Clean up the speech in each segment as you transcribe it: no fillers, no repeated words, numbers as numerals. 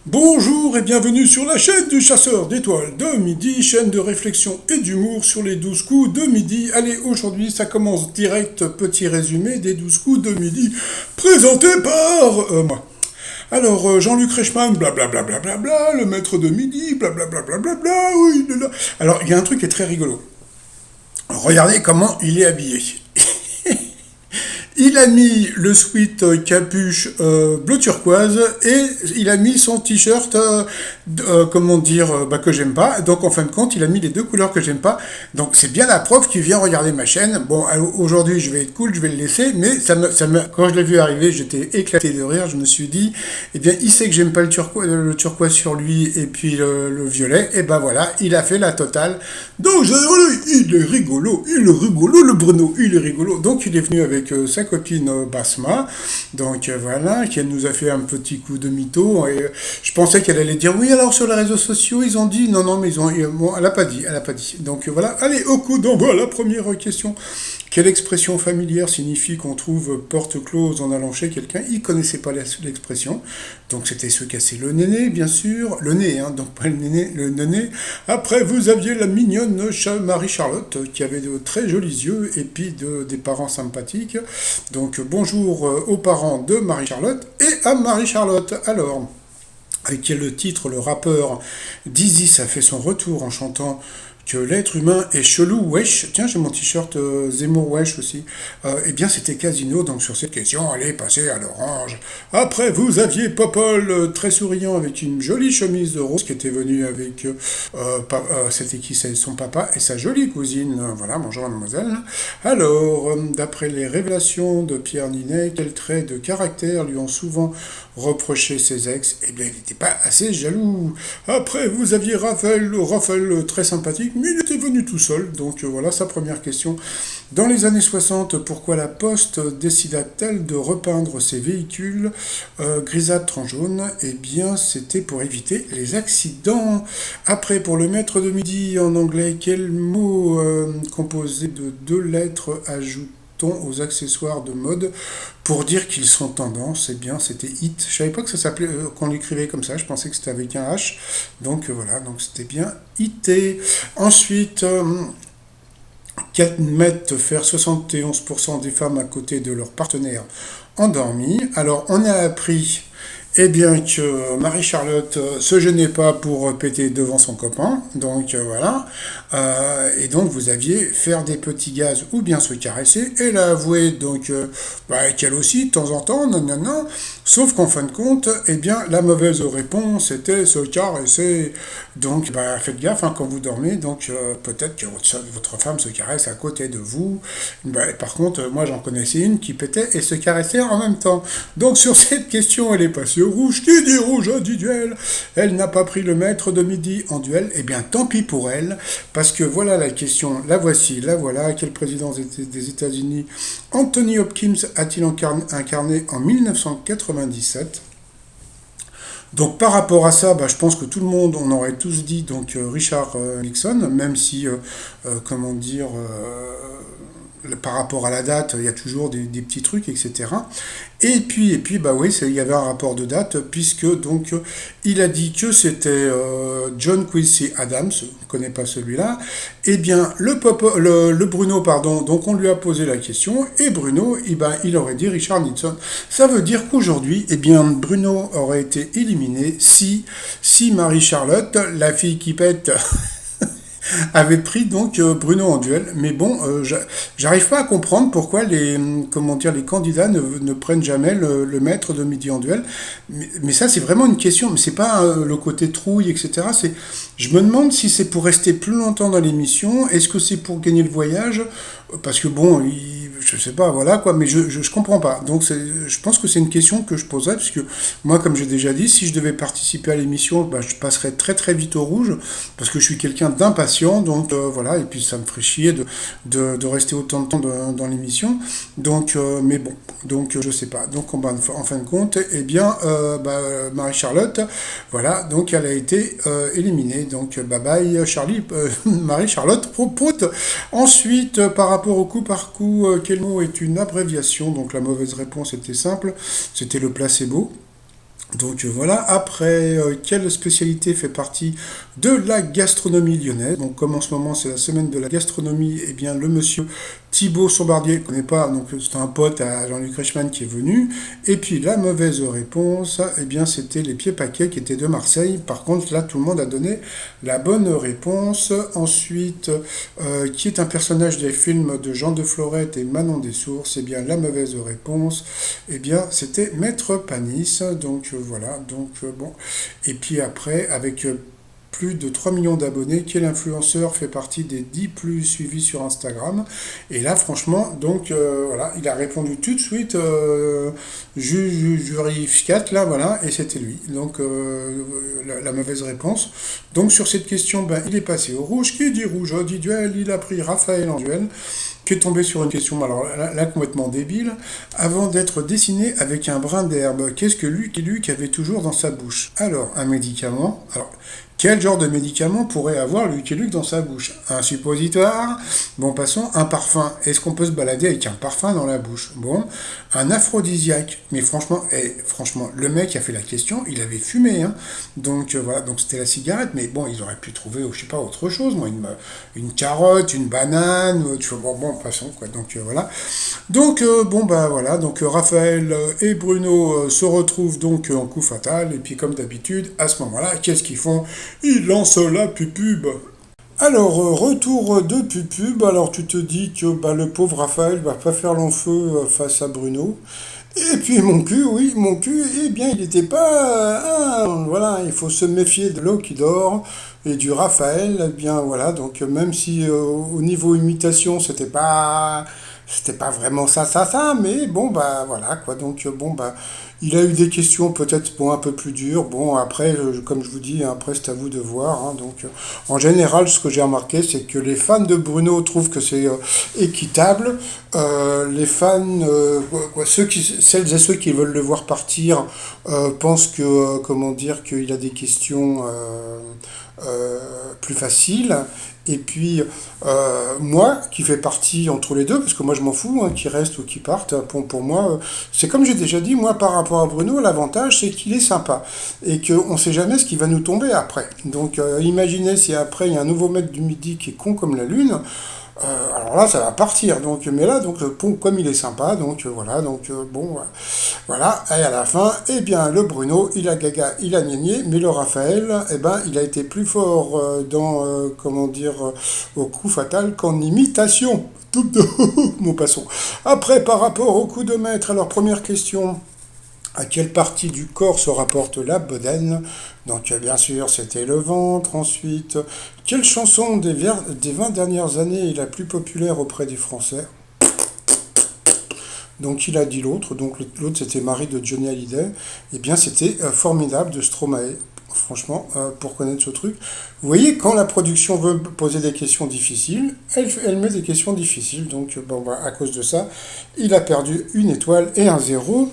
Bonjour et bienvenue sur la chaîne du chasseur d'étoiles de midi, chaîne de réflexion et d'humour sur les 12 coups de midi. Allez, aujourd'hui ça commence direct, petit résumé des 12 coups de midi, présenté par moi. Alors, Jean-Luc Reichmann, blablabla, le maître de midi, blablabla, oui, là. Alors, il y a un truc qui est très rigolo. Regardez comment il est habillé. Il a mis le sweat capuche bleu turquoise et il a mis son t-shirt, comment dire, que j'aime pas. Donc en fin de compte, il a mis les deux couleurs que j'aime pas. Donc c'est bien la preuve qu'il vient regarder ma chaîne. Bon, aujourd'hui je vais être cool, je vais le laisser, mais quand je l'ai vu arriver, j'étais éclaté de rire. Je me suis dit, eh bien, il sait que j'aime pas le turquoise sur lui et puis le violet. Et ben voilà, il a fait la totale. Donc il est rigolo, le Bruno, il est rigolo. Donc il est venu avec sa copine Basma, donc voilà, qui nous a fait un petit coup de mytho. Et je pensais qu'elle allait dire oui, alors sur les réseaux sociaux, ils ont dit non, mais bon, elle a pas dit, elle a pas dit. Donc voilà, allez, au coup d'envoi, la première question. Quelle expression familière signifie qu'on trouve porte close en allant chez quelqu'un? Il connaissait pas l'expression, donc c'était se casser le néné, bien sûr, le nez, hein, donc pas le néné, le nez. Après, vous aviez la mignonne Marie-Charlotte, qui avait de très jolis yeux et puis des parents sympathiques. Donc bonjour aux parents de Marie-Charlotte et à Marie-Charlotte. Alors, avec quel titre le rappeur Dizzy a fait son retour en chantant que l'être humain est chelou, wesh. Tiens, j'ai mon t-shirt Zemmour wesh aussi. Eh bien, c'était Casino, donc sur cette question, allez, passer à l'orange. Après, vous aviez Popol, très souriant, avec une jolie chemise de rose, qui était venu avec, c'était qui, c'est son papa et sa jolie cousine. Voilà, bonjour mademoiselle. Alors, d'après les révélations de Pierre Ninet, quels traits de caractère lui ont souvent reproché ses ex? Eh bien, il n'était pas assez jaloux. Après, vous aviez Raphaël, très sympathique, mais il était venu tout seul. Donc voilà sa première question. Dans les années 60, pourquoi la Poste décida-t-elle de repeindre ses véhicules grisâtres en jaune? Eh bien, c'était pour éviter les accidents. Après, pour le maître de midi en anglais, quel mot composé de deux lettres ajoute aux accessoires de mode pour dire qu'ils sont tendance? Eh bien, c'était hit. Je savais pas que ça s'appelait, qu'on l'écrivait comme ça. Je pensais que c'était avec un H. Donc voilà, donc c'était bien hité. Ensuite, qu'admettent faire 71% des femmes à côté de leur partenaire endormi. Alors, on a appris bien que Marie-Charlotte se gênait pas pour péter devant son copain, donc voilà. Et donc vous aviez faire des petits gaz ou bien se caresser. Elle a avoué donc qu'elle aussi de temps en temps, non, non, non. Sauf qu'en fin de compte, bien la mauvaise réponse était se caresser. Donc faites gaffe quand vous dormez. Donc peut-être que votre femme se caresse à côté de vous. Par contre, moi j'en connaissais une qui pétait et se caressait en même temps. Donc sur cette question, elle est passée au rouge. Qui dit rouge a dit duel. Elle n'a pas pris le maître de midi en duel. Eh bien, tant pis pour elle, parce que voilà la question. La voici, la voilà. Quel président des États-Unis Anthony Hopkins a-t-il incarné en 1997? Donc par rapport à ça, je pense que tout le monde, on aurait tous dit donc Richard Nixon, même si, comment dire, par rapport à la date, il y a toujours des petits trucs, etc. Et puis, oui, il y avait un rapport de date, puisque donc il a dit que c'était John Quincy Adams, je ne connais pas celui-là. Eh bien, le Bruno, pardon, donc on lui a posé la question, et Bruno, il aurait dit Richard Nixon. Ça veut dire qu'aujourd'hui, Bruno aurait été éliminé si Marie-Charlotte, la fille qui pète, avait pris donc Bruno en duel. Mais bon, j'arrive pas à comprendre pourquoi les candidats ne prennent jamais le maître de midi en duel. Mais ça, c'est vraiment une question. Mais c'est pas le côté trouille, etc. Je me demande si c'est pour rester plus longtemps dans l'émission. Est-ce que c'est pour gagner le voyage? Parce que bon, je sais pas, voilà quoi, mais je comprends pas. Donc je pense que c'est une question que je poserais, puisque moi, comme j'ai déjà dit, si je devais participer à l'émission, je passerais très très vite au rouge, parce que je suis quelqu'un d'impatient, donc voilà, et puis ça me ferait chier de rester autant de temps dans l'émission. Donc, mais bon, donc je sais pas. Donc en fin de compte, Marie-Charlotte, voilà, donc elle a été éliminée. Donc bye bye Charlie, Marie-Charlotte prout. Ensuite, par rapport au coup par coup, quel mot est une abréviation? Donc la mauvaise réponse était simple, c'était le placebo. Donc voilà, après, quelle spécialité fait partie de la gastronomie lyonnaise? Donc comme en ce moment c'est la semaine de la gastronomie, eh bien le monsieur Thibaut Sombardier, je ne connais pas, donc c'est un pote à Jean-Luc Reichmann qui est venu. Et puis la mauvaise réponse, eh bien c'était les pieds paquets qui étaient de Marseille. Par contre là tout le monde a donné la bonne réponse. Ensuite, qui est un personnage des films de Jean de Florette et Manon des Sources? Eh bien la mauvaise réponse, eh bien c'était Maître Panis. Donc voilà, donc bon. Et puis après, avec plus de 3 millions d'abonnés, quel influenceur fait partie des 10 plus suivis sur Instagram? Et là, franchement, donc voilà, il a répondu tout de suite, jurificat, là, voilà, et c'était lui. Donc la mauvaise réponse. Donc sur cette question, ben, il est passé au rouge. Qui dit rouge dit duel, il a pris Raphaël en duel qui est tombé sur une question, alors là, complètement débile. Avant d'être dessiné avec un brin d'herbe, qu'est-ce que Luc avait toujours dans sa bouche? Alors, un médicament. Alors, quel genre de médicament pourrait avoir Lucky Luke dans sa bouche? Un suppositoire? Bon, passons. Un parfum. Est-ce qu'on peut se balader avec un parfum dans la bouche? Bon. Un aphrodisiaque. Mais franchement, franchement, le mec qui a fait la question, il avait fumé. Hein. Donc voilà, donc c'était la cigarette. Mais bon, ils auraient pu trouver, je sais pas, autre chose. Moi, une carotte, une banane. Tu vois, bon, passons. Quoi. Donc voilà. Donc bon, bah voilà. Donc Raphaël et Bruno se retrouvent donc en coup fatal. Et puis comme d'habitude, à ce moment-là, qu'est-ce qu'ils font? Il lance la pupube. Alors, retour de pupube, alors tu te dis que bah, le pauvre Raphaël va pas faire long feu face à Bruno. Et puis mon cul, oui, mon cul, eh bien il n'était pas... voilà, il faut se méfier de l'eau qui dort et du Raphaël, eh bien voilà, donc même si au niveau imitation c'était pas vraiment ça, mais bon bah voilà quoi, donc bon bah il a eu des questions peut-être bon, un peu plus dures. Bon, après, comme je vous dis, après, c'est à vous de voir. Hein. Donc, en général, ce que j'ai remarqué, c'est que les fans de Bruno trouvent que c'est équitable. Les fans, celles et ceux qui veulent le voir partir, pensent que, comment dire, qu'il a des questions plus faciles. Et puis, moi, qui fais partie entre les deux, parce que moi je m'en fous, hein, qu'ils restent ou qu'ils partent, pour moi, c'est comme j'ai déjà dit, moi par rapport à Bruno, l'avantage c'est qu'il est sympa. Et qu'on ne sait jamais ce qui va nous tomber après. Donc imaginez si après il y a un nouveau maître du midi qui est con comme la lune, alors là, ça va partir. Donc, mais là, donc, comme il est sympa, donc voilà, donc bon, voilà. Et à la fin, eh bien, le Bruno, il a gaga, il a gagné, mais le Raphaël, eh ben, il a été plus fort dans, comment dire, au coup fatal qu'en imitation. Tout de mon passons. Après, par rapport au coup de maître, alors première question. À quelle partie du corps se rapporte la bedaine? Donc bien sûr c'était le ventre. Ensuite, quelle chanson des 20 dernières années est la plus populaire auprès des Français? Donc il a dit l'autre, donc l'autre c'était Marie de Johnny Hallyday. Eh bien c'était Formidable de Stromae. Franchement, pour connaître ce truc. Vous voyez, quand la production veut poser des questions difficiles, elle met des questions difficiles. Donc bon, bah, à cause de ça, il a perdu une étoile et un zéro.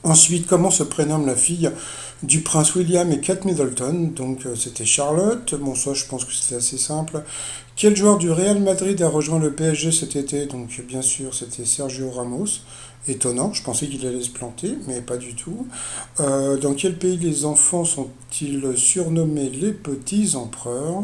Ensuite, comment se prénomme la fille du prince William et Kate Middleton? Donc c'était Charlotte. Bon, ça je pense que c'était assez simple. Quel joueur du Real Madrid a rejoint le PSG cet été? Donc bien sûr c'était Sergio Ramos. Étonnant, je pensais qu'il allait se planter, mais pas du tout. Dans quel pays les enfants sont-ils surnommés les petits empereurs?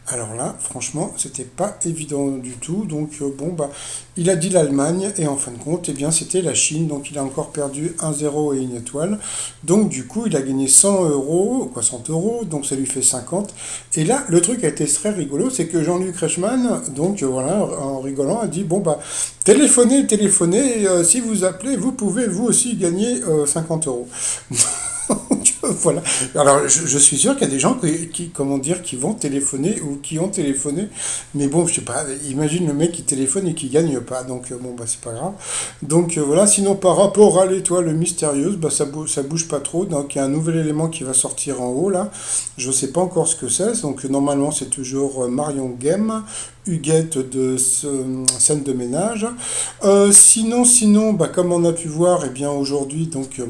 Alors là, franchement, c'était pas évident du tout. Donc bon, bah, il a dit l'Allemagne et en fin de compte, eh bien, c'était la Chine. Donc il a encore perdu 1 zéro et une étoile. Donc du coup, il a gagné 100 euros, quoi 100 euros, donc ça lui fait 50. Et là, le truc a été très rigolo, c'est que Jean-Luc Reichmann, donc voilà, en rigolant, a dit bon bah téléphonez, si vous appelez, vous pouvez vous aussi gagner 50 euros. Donc, voilà. Alors, je suis sûr qu'il y a des gens comment dire, qui vont téléphoner ou qui ont téléphoné. Mais bon, je sais pas, imagine le mec qui téléphone et qui gagne pas. Donc, bon, bah, c'est pas grave. Donc, voilà. Sinon, par rapport à l'étoile mystérieuse, bah, ça bouge pas trop. Donc, il y a un nouvel élément qui va sortir en haut, là. Je sais pas encore ce que c'est. Donc, normalement, c'est toujours Marion Game. Huguette de scène de ménage. Sinon, bah, comme on a pu voir, eh bien aujourd'hui, donc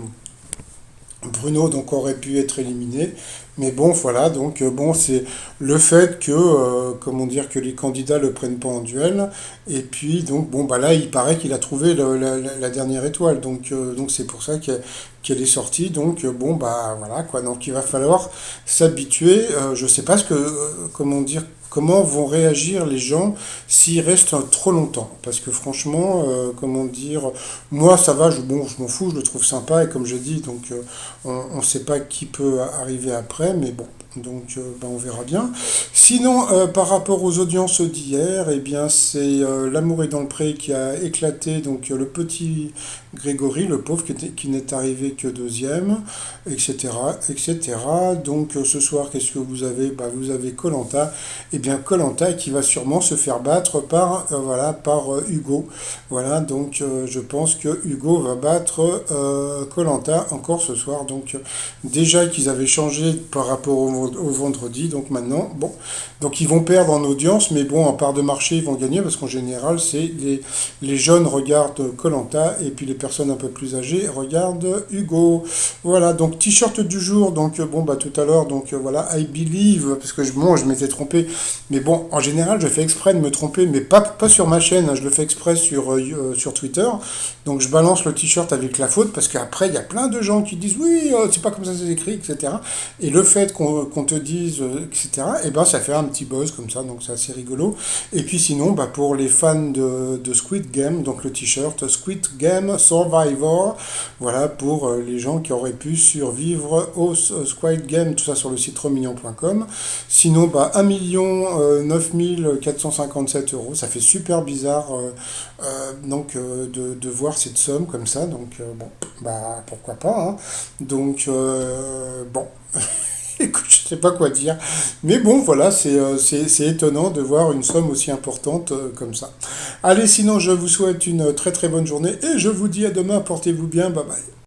Bruno donc aurait pu être éliminé, mais bon voilà donc bon c'est le fait que comment dire que les candidats le prennent pas en duel et puis donc bon bah là il paraît qu'il a trouvé la dernière étoile donc c'est pour ça qu'elle est sortie donc bon bah voilà quoi donc il va falloir s'habituer je sais pas ce que comment dire comment vont réagir les gens s'ils restent trop longtemps parce que franchement comment dire moi ça va bon je m'en fous je le trouve sympa et comme je dis donc on ne sait pas qui peut arriver après, mais bon, donc ben, on verra bien. Sinon, par rapport aux audiences d'hier, eh bien c'est L'amour est dans le pré qui a éclaté, donc le petit Grégory, le pauvre, qui n'est arrivé que deuxième, etc., etc. Donc ce soir, qu'est-ce que vous avez? Bah, vous avez koh, eh bien koh qui va sûrement se faire battre par voilà par Hugo. Voilà, donc je pense que Hugo va battre koh encore ce soir. Donc déjà qu'ils avaient changé par rapport au vendredi, donc maintenant, bon, donc ils vont perdre en audience, mais bon, en part de marché, ils vont gagner parce qu'en général, c'est les jeunes regardent koh et puis les personnes un peu plus âgées regardent Hugo. Voilà, donc t-shirt du jour, donc bon, bah tout à l'heure, donc voilà, I believe, parce que bon, je m'étais trompé, mais bon, en général, je fais exprès de me tromper, mais pas sur ma chaîne, hein, je le fais exprès sur Twitter, donc je balance le t-shirt avec la faute, parce qu'après, il y a plein de gens qui disent, oui, c'est pas comme ça c'est écrit, etc. Et le fait qu'on te dise, etc., et ben ça fait un petit buzz comme ça, donc c'est assez rigolo. Et puis sinon, bah, pour les fans de Squid Game, donc le t-shirt Squid Game Survivor, voilà, pour les gens qui auraient pu survivre au Squid Game, tout ça sur le site remignon.com. Sinon, bah, 1 9 457 euros, ça fait super bizarre donc de voir cette somme comme ça, donc bon, bah pourquoi pas, hein. Donc bon. Écoute, je sais pas quoi dire. Mais bon, voilà, c'est étonnant de voir une somme aussi importante comme ça. Allez, sinon, je vous souhaite une très très bonne journée et je vous dis à demain. Portez-vous bien. Bye bye.